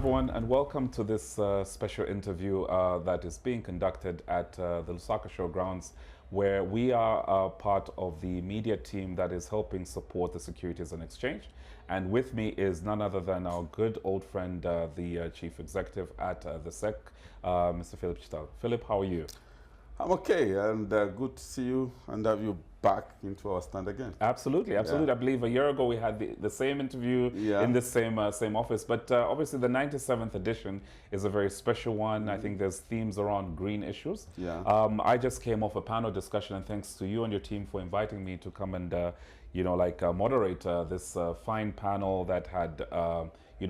everyone, and welcome to this special interview that is being conducted at the Lusaka Showgrounds, where we are part of the media team that is helping support the Securities and Exchange. And with me is none other than our good old friend, the Chief Executive at the SEC, Mr. Philip Chitalu. Philip, how are you? I'm okay, and good to see you and have you back into our stand again. Absolutely, absolutely. Yeah. I believe a year ago we had the same interview in the same office, but obviously the 97th edition is a very special one. I think there's themes around green issues. Yeah. I just came off a panel discussion, and thanks to you and your team for inviting me to come and moderate this fine panel that had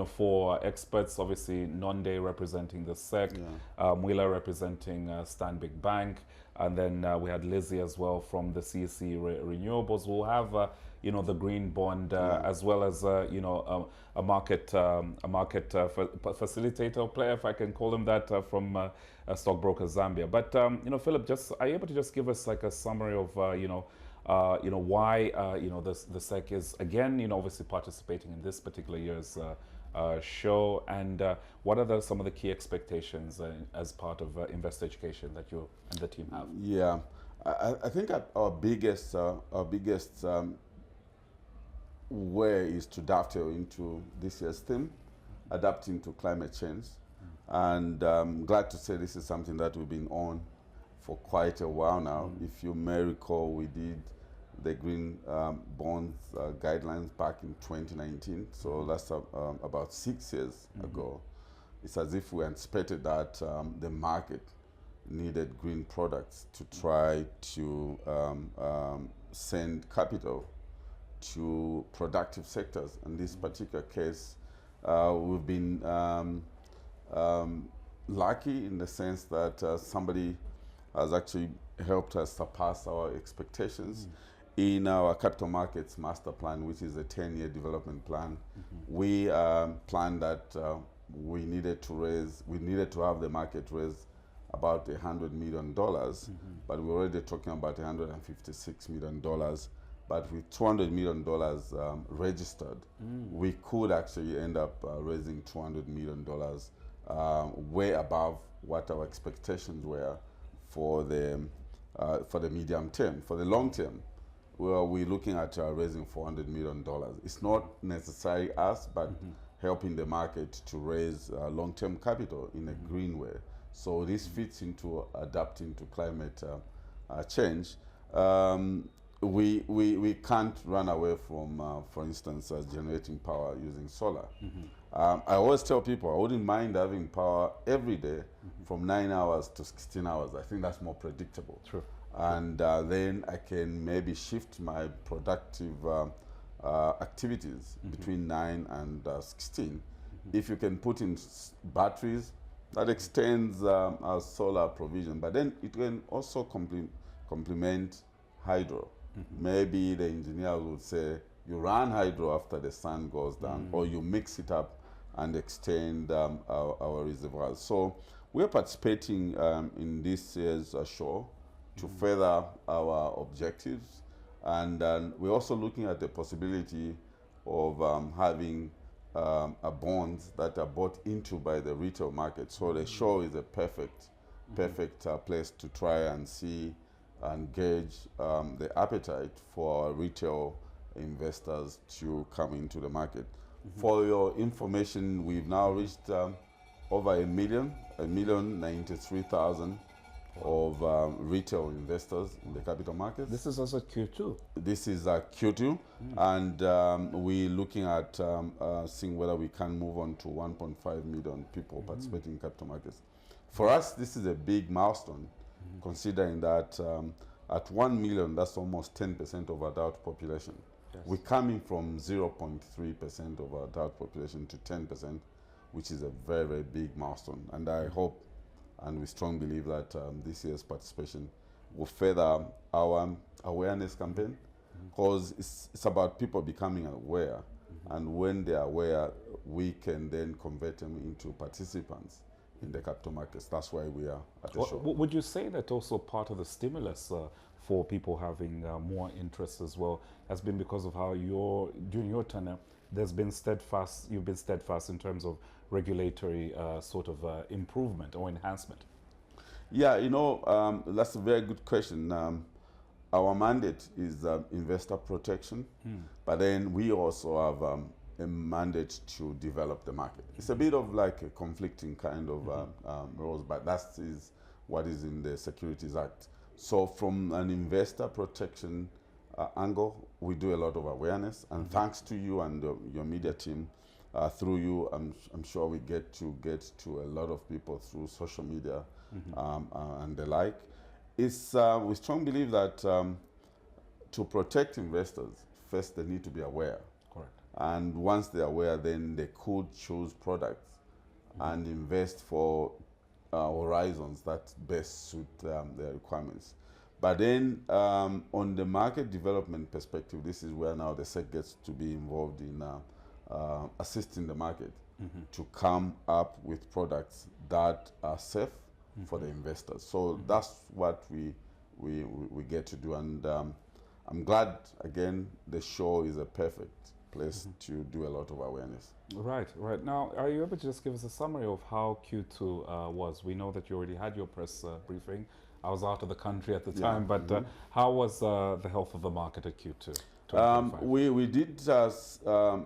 four experts, obviously Nonde representing the SEC, Mwelwa representing Stanbic Bank, and then we had Lizzie as well from the CEC Renewables. We'll have the green bond as well as a market facilitator player, if I can call him that, from Stockbroker Zambia. But Philip, are you able to just give us like a summary of why the SEC is again obviously participating in this particular year's show, and what are some of the key expectations as part of investor education that you and the team have? Yeah, I think our biggest way is to dovetail into this year's theme, adapting to climate change. And I'm glad to say this is something that we've been on for quite a while now. If you may recall, we did the green bonds guidelines back in 2019, so that's about 6 years ago. It's as if we anticipated that the market needed green products to try to send capital to productive sectors. In this particular case, we've been lucky in the sense that somebody has actually helped us surpass our expectations. In our capital markets master plan, which is a 10-year development plan, we planned that we needed to have the market raise about $100 million, but we're already talking about $156 million. But with $200 million registered, we could actually end up raising $200 million, way above what our expectations were for the medium term. For the long term, we're looking at raising $400 million. It's not necessarily us, but helping the market to raise long-term capital in a green way. So this fits into adapting to climate change. We can't run away from, for instance, generating power using solar. I always tell people I wouldn't mind having power every day from 9 hours to 16 hours. I think that's more predictable. True. And then I can maybe shift my productive activities between 9 and 16. If you can put in batteries, that extends our solar provision, but then it can also complement hydro. Maybe the engineer would say you run hydro after the sun goes down, or you mix it up and extend our reservoirs. So we're participating in this year's show to further our objectives, and we're also looking at the possibility of having bonds that are bought into by the retail market. So the show is a perfect place to try and see and gauge the appetite for retail investors to come into the market. For your information, we've now reached over 1,093,000 of retail investors in the capital markets. This is also Q2. This is Q2, and we're looking at seeing whether we can move on to 1.5 million people participating in capital markets. For us, this is a big milestone, considering that at 1 million, that's almost 10% of our adult population. Yes. We're coming from 0.3% of our adult population to 10%, which is a very, very big milestone. And I hope, and we strongly believe that this year's participation will further our awareness campaign, because it's about people becoming aware. And when they're aware, we can then convert them into participants in the capital markets. That's why we are at the show. Would you say that also part of the stimulus for people having more interest as well has been because of how during your tenure, you've been steadfast in terms of regulatory sort of improvement or enhancement? Yeah, that's a very good question. Our mandate is investor protection, but then we also have a mandate to develop the market. It's a bit of like a conflicting kind of roles, but that is what is in the Securities Act. So from an investor protection angle, we do a lot of awareness, and thanks to you and your media team, through you, I'm sure we get to a lot of people through social media and the like. It's we strongly believe that to protect investors, first they need to be aware. Correct. And once they're aware, then they could choose products and invest for horizons that best suit their requirements. But then on the market development perspective, this is where now the SEC gets to be involved in assisting the market to come up with products that are safe for the investors. So that's what we get to do. And I'm glad, again, the show is a perfect place to do a lot of awareness. Right. Now, are you able to just give us a summary of how Q2 was? We know that you already had your press briefing. I was out of the country at the time, but how was the health of the market at Q2?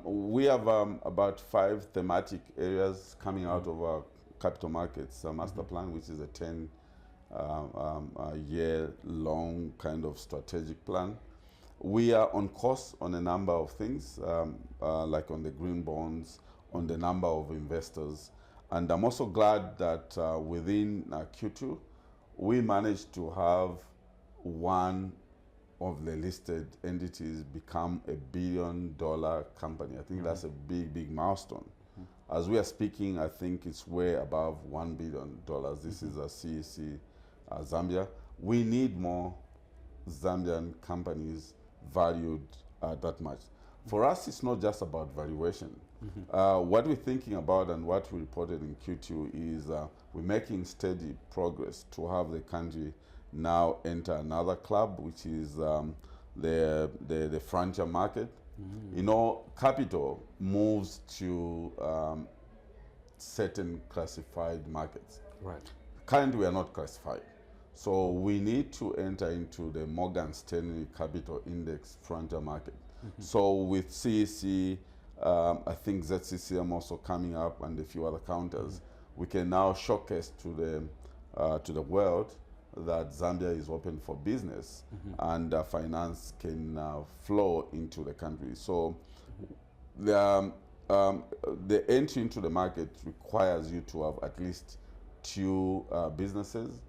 We have about 5 thematic areas coming out of our capital markets master plan, which is a 10-year-long kind of strategic plan. We are on course on a number of things, like on the green bonds, on the number of investors. And I'm also glad that within Q2, we managed to have one of the listed entities become a $1 billion company. I think that's a big milestone. As we are speaking, I think it's way above $1 billion. This is a CEC Zambia. We need more Zambian companies valued that much. For us, it's not just about valuation. What we're thinking about and what we reported in Q2 is we're making steady progress to have the country now enter another club, which is the frontier market. Capital moves to certain classified markets. Right. Currently, we are not classified. So we need to enter into the Morgan Stanley Capital Index frontier market. So with CEC, I think ZCCM also coming up and a few other counters, we can now showcase to the world that Zambia is open for business and finance can flow into the country. So the entry into the market requires you to have at least 2 businesses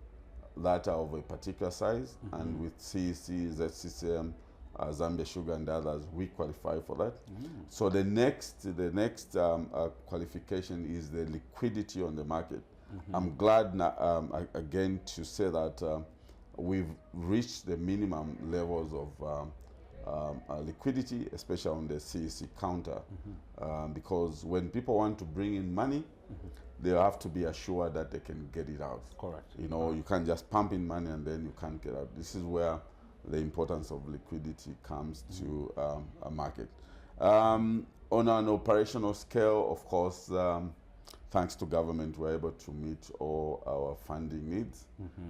that are of a particular size, and with CEC, ZCCM, Zambia Sugar and others, we qualify for that. So the next qualification is the liquidity on the market. I'm glad again to say that we've reached the minimum levels of liquidity, especially on the CEC counter, because when people want to bring in money, they have to be assured that they can get it out. Correct. You can't just pump in money and then you can't get out. This is where the importance of liquidity comes to a market. On an operational scale, of course, thanks to government, we're able to meet all our funding needs,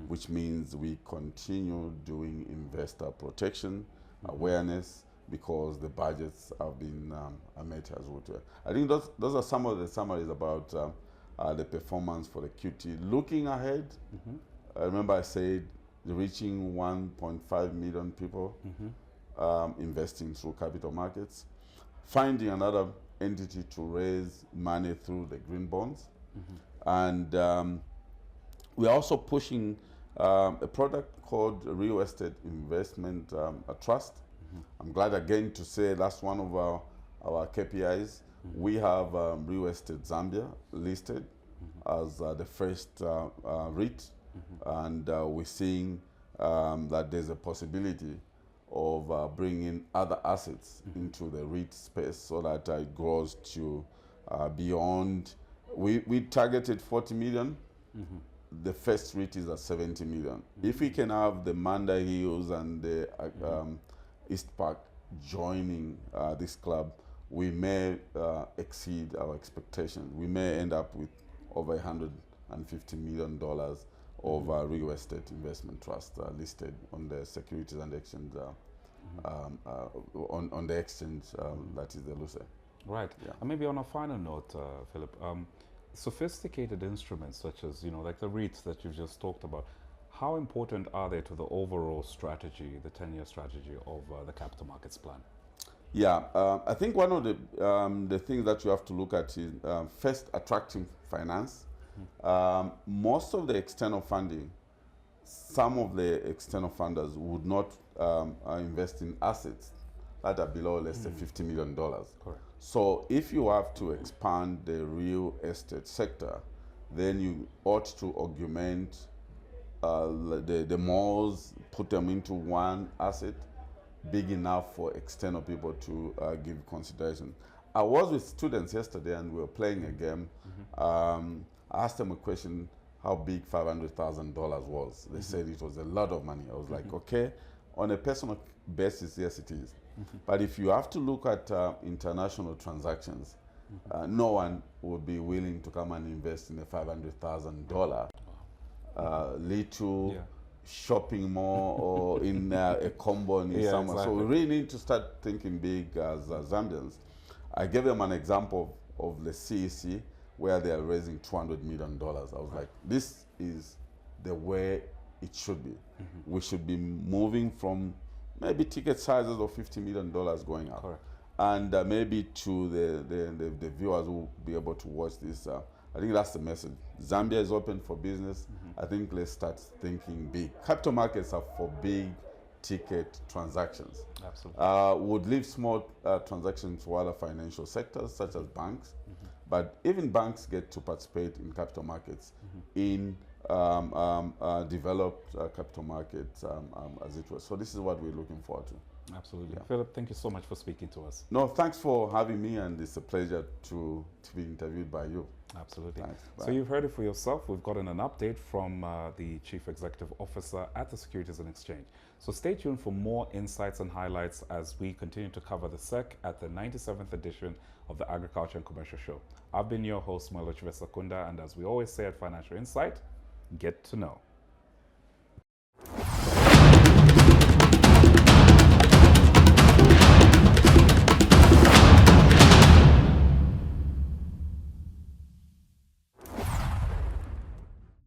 which means we continue doing investor protection, awareness, because the budgets have been met as well. I think those are some of the summaries about the performance for the QT. Looking ahead, I remember I said reaching 1.5 million people investing through capital markets, finding another entity to raise money through the green bonds, and we're also pushing a product called Real Estate Investment Trust. I'm glad again to say that's one of our KPIs. We have Real Estate Zambia listed as the first REIT, and we're seeing that there's a possibility of bringing other assets into the REIT space so that it grows to beyond. We targeted 40 million. The first REIT is at 70 million. If we can have the Manda Hills and the East Park joining this club, we may exceed our expectations. We may end up with over $150 million of real estate investment trust listed on the Securities and Exchange, on the exchange that is the Lusaka. Right. Yeah. And maybe on a final note, Philip, sophisticated instruments such as, like the REITs that you've just talked about, how important are they to the overall strategy, the 10-year strategy of the capital markets plan? Yeah, I think one of the things that you have to look at is first attracting finance. Most of the external funding, some of the external funders would not invest in assets that are below, let's say, $50 million. Correct. So if you have to expand the real estate sector, then you ought to augment the malls, put them into one asset big enough for external people to give consideration. I was with students yesterday and we were playing a game. I asked them a question, how big $500,000 was. They said it was a lot of money. I was like, okay, on a personal basis, yes, it is. But if you have to look at international transactions, no one would be willing to come and invest in a $500,000 little shopping mall or in a combo in somewhere. Exactly. So we really need to start thinking big as Zambians. I gave them an example of the CEC where they are raising $200 million. I was like, this is the way it should be. We should be moving from maybe ticket sizes of $50 million going up. Correct. And maybe to the viewers who will be able to watch this, I think that's the message. Zambia is open for business. I think let's start thinking big. Capital markets are for big ticket transactions. Absolutely. Would leave small transactions to other financial sectors such as banks, but even banks get to participate in capital markets in developed capital markets as it was. So this is what we're looking forward to. Absolutely. Yeah. Philip, thank you so much for speaking to us. No, thanks for having me, and it's a pleasure to be interviewed by you. Absolutely. Thanks. So Bye. you've heard it for yourself. We've gotten an update from the Chief Executive Officer at the Securities and Exchange. So stay tuned for more insights and highlights as we continue to cover the SEC at the 97th edition of the Agriculture and Commercial Show. I've been your host, Mwelwa Kenneth Chibesakunda, and as we always say at Financial Insight, get to know.